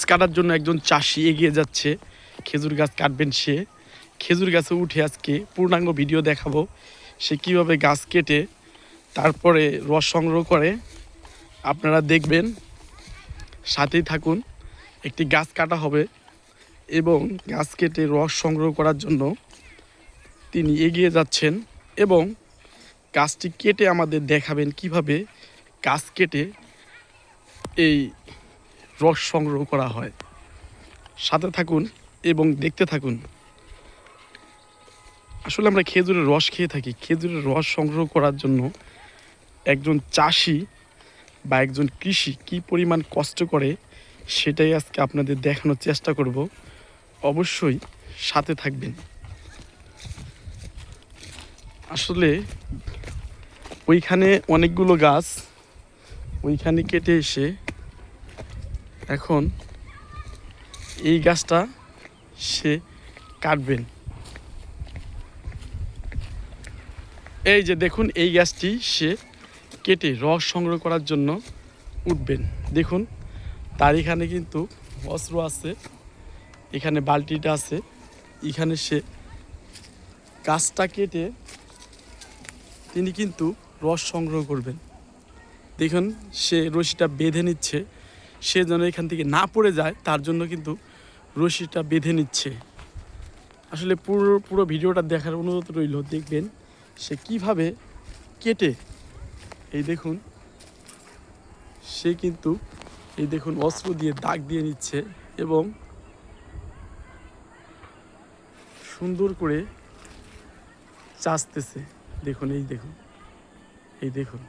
কাটার জন্য একজন চাষি এগিয়ে যাচ্ছে। খেজুর গাছ কাটবেন সে। খেজুর গাছে উঠে আজকে পূর্ণাঙ্গ ভিডিও দেখাবো সে কীভাবে গাছ কেটে তারপরে রস সংগ্রহ করে। আপনারা দেখবেন, সাথেই থাকুন। একটি গাছ কাটা হবে এবং গাছ কেটে রস সংগ্রহ করার জন্য তিনি এগিয়ে যাচ্ছেন এবং গাছটি কেটে আমাদের দেখাবেন কিভাবে গাছ কেটে এই রস সংগ্রহ করা হয়। সাথে থাকুন এবং দেখতে থাকুন। আসলে আমরা খেজুরের রস খেয়ে থাকি। খেজুরের রস সংগ্রহ করার জন্য একজন চাষি বা একজন কৃষি কী পরিমাণ কষ্ট করে সেটাই আজকে আপনাদের দেখানোর চেষ্টা করব। অবশ্যই সাথে থাকবেন। আসলে ওইখানে অনেকগুলো গাছ, ওইখানে কেটে এসে এখন এই গাছটা সে কাটবেন। এই যে দেখুন, এই গাছটি সে কেটে রস সংগ্রহ করার জন্য উঠবেন। দেখুন, তার এখানে কিন্তু অস্ত্র আছে, এখানে বালতিটা আছে। এখানে সে গাছটা কেটে তিনি কিন্তু রস সংগ্রহ করবেন। দেখুন, সে রশিটা বেঁধে নিচ্ছে, সে যেন এখান থেকে না পড়ে যায় তার জন্য কিন্তু রশিটা বেঁধে নিচ্ছে। আসলে পুরো ভিডিওটা দেখার অনুরোধ রইল। দেখবেন সে কিভাবে কেটে, এই দেখুন সে কিন্তু এই দেখুন অস্ত্র দিয়ে দাগ দিয়ে নিচ্ছে এবং সুন্দর করে চাচতেছে। দেখুন, এই দেখুন, এই দেখুন,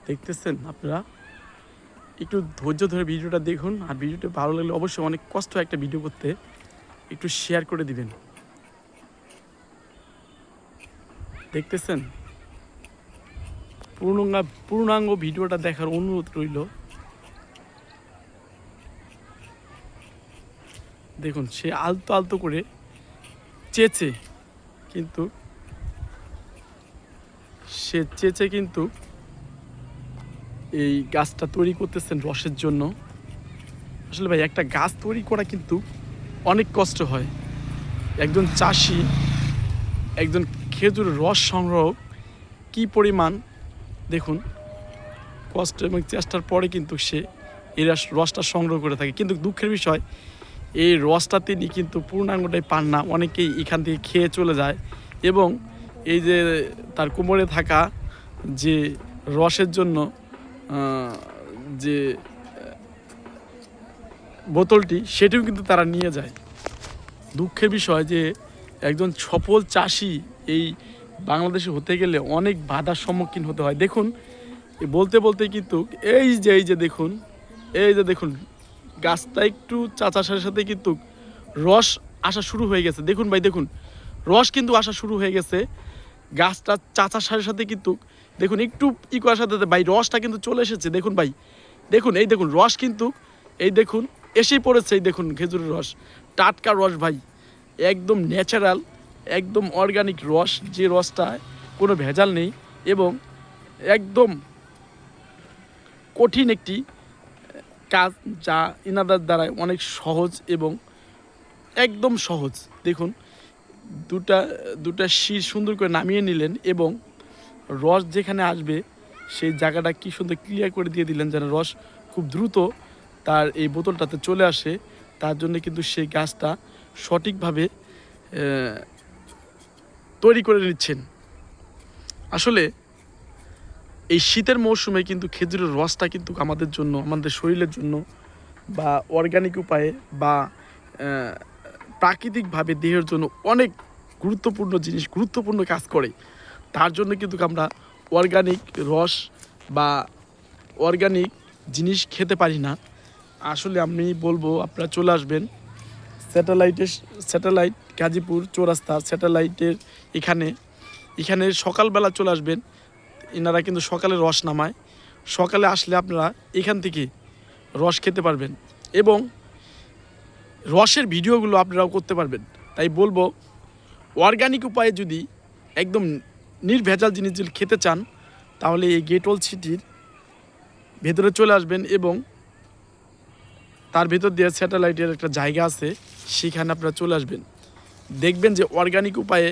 দেখতেছেন আপনারা? একটু ধৈর্য ধরে ভিডিওটা দেখুন। আর ভিডিওটা ভালো লাগলে অবশ্যই, অনেক কষ্ট একটা ভিডিও করতে, একটু শেয়ার করে দিবেন। দেখতেছেন? পূর্ণাঙ্গ ভিডিওটা দেখার অনুরোধ রইল। দেখুন, সে আলতো আলতো করে চেঁচে কিন্তু এই গাছটা তৈরি করতেছেন রসের জন্য। আসলে ভাই, একটা গাছ তৈরি করা কিন্তু অনেক কষ্ট হয়। একজন চাষি, একজন খেজুর রস সংগ্রহ কি পরিমাণ দেখুন কষ্ট এবং চেষ্টার পরে কিন্তু সে এই রসটা সংগ্রহ করে থাকে। কিন্তু দুঃখের বিষয়, এই রসটা তিনি কিন্তু পূর্ণাঙ্গটাই পান না। অনেকেই এখান থেকে খেয়ে চলে যায় এবং এই যে তার কোমরে থাকা যে রসের জন্য যে বোতলটি, সেটিও কিন্তু তারা নিয়ে যায়। দুঃখের বিষয় যে একজন সফল চাষি এই বাংলাদেশে হতে গেলে অনেক বাধার সম্মুখীন হতে হয়। দেখুন, বলতে বলতে কিন্তু এই যে দেখুন গাছটা একটু চাচার সাথে সাথে কিন্তু রস আসা শুরু হয়ে গেছে। দেখুন ভাই, দেখুন রস কিন্তু আসা শুরু হয়ে গেছে। গাছটা চাচার সাথে সাথে কিন্তু দেখুন একটু করার সাথে সাথে ভাই রসটা কিন্তু চলে এসেছে। দেখুন ভাই, দেখুন, এই দেখুন রস কিন্তু এই দেখুন এসেই পড়েছে। এই দেখুন খেজুরের রস, টাটকা রস ভাই, একদম ন্যাচারাল, একদম অর্গানিক রস, যে রসটায় কোনো ভেজাল নেই এবং একদম কঠিন একটি কাজ, যা ইনাদের দ্বারা অনেক সহজ এবং একদম সহজ। দেখুন, দুটা শির সুন্দর করে নামিয়ে নিলেন এবং রস যেখানে আসবে সেই জায়গাটা কি সুন্দর ক্লিয়ার করে দিয়ে দিলেন, যেন রস খুব দ্রুত তার এই বোতলটাতে চলে আসে। তার জন্য কিন্তু সেই গাছটা সঠিকভাবে তৈরি করে নিচ্ছেন। আসলে এই শীতের মৌসুমে কিন্তু খেজুরের রসটা কিন্তু আমাদের জন্য, আমাদের শরীরের জন্য বা অর্গানিক উপায়ে বা প্রাকৃতিকভাবে দেহের জন্য অনেক গুরুত্বপূর্ণ জিনিস, গুরুত্বপূর্ণ কাজ করে। তার জন্য কিন্তু আমরা অর্গানিক রস বা অর্গানিক জিনিস খেতে পারি না। আসলে আমি বলবো, আপনারা চলে আসবেন স্যাটেলাইট গাজীপুর চৌরাস্তা স্যাটেলাইটের এখানে সকালবেলা চলে আসবেন। এনারা কিন্তু সকালে রস নামায়। সকালে আসলে আপনারা এখান থেকে রস খেতে পারবেন এবং রসের ভিডিওগুলো আপনারাও করতে পারবেন। তাই বলবো, অর্গানিক উপায়ে যদি একদম নির্ভেজাল জিনিস যদি খেতে চান, তাহলে এই গেট ওয়াল সিটির ভেতরে চলে আসবেন এবং তার ভিতর দিয়ে স্যাটেলাইটের একটা জায়গা আছে, সেখানে আপনারা চলে আসবেন। দেখবেন যে অর্গানিক উপায়ে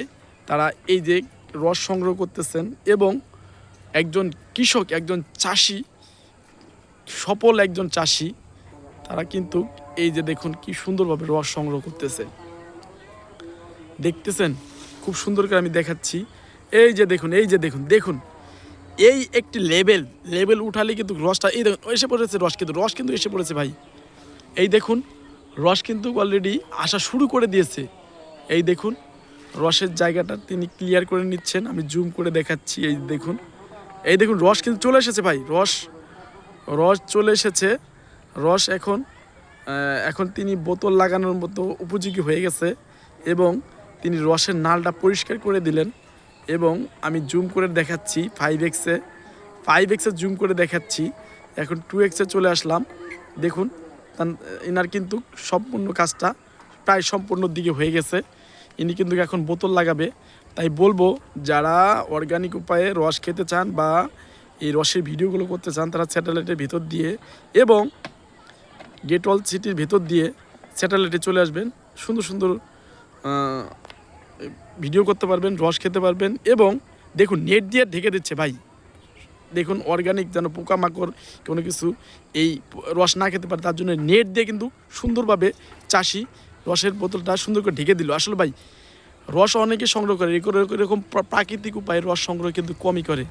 তারা এই যে রস সংগ্রহ করতেছেন এবং একজন কৃষক, একজন চাষি, সফল একজন চাষি, তারা কিন্তু এই যে দেখুন কি সুন্দরভাবে রস সংগ্রহ করতেছে, দেখতেছেন খুব সুন্দর করে আমি দেখাচ্ছি। এই যে দেখুন, এই যে দেখুন, দেখুন এই একটি লেভেল উঠালে কিন্তু রসটা এই দেখুন এসে পড়েছে, রস কিন্তু এসে পড়েছে ভাই। এই দেখুন রস কিন্তু অলরেডি আসা শুরু করে দিয়েছে। এই দেখুন রসের জায়গাটা তিনি ক্লিয়ার করে নিচ্ছেন, আমি জুম করে দেখাচ্ছি। এই দেখুন, এই দেখুন রস কিন্তু চলে এসেছে ভাই, রস চলে এসেছে। রস এখন তিনি বোতল লাগানোর মতো উপযোগী হয়ে গেছে এবং তিনি রসের নালটা পরিষ্কার করে দিলেন। এবং আমি জুম করে দেখাচ্ছি 5x জুম করে দেখাচ্ছি। এখন 2x চলে আসলাম। দেখুন এনার কিন্তু সম্পূর্ণ কাজটা প্রায় সম্পূর্ণ দিকে হয়ে গেছে। ইনি কিন্তু এখন বোতল লাগাবে। তাই বলবো যারা অর্গানিক উপায়ে রস খেতে চান বা এই রসের ভিডিওগুলো করতে চান, তারা স্যাটেলাইটের ভিতর দিয়ে এবং গেট ওয়াল সিটির ভেতর দিয়ে স্যাটেলাইটে চলে আসবেন। সুন্দর সুন্দর ভিডিও করতে পারবেন, রস খেতে পারবেন। এবং দেখুন নেট দিয়ে ঢেকে দিচ্ছে ভাই, দেখুন অর্গানিক যেন পোকামাকড় কোনো কিছু এই রস না খেতে পারে তার জন্য নেট দিয়ে কিন্তু সুন্দরভাবে চাষি রসের বোতলটা সুন্দর করে ঢেকে দিল। আসলে ভাই রস অনেকে সংগ্রহ করে, এরকম প্রাকৃতিক উপায়ে রস সংগ্রহ কিন্তু কমই করে।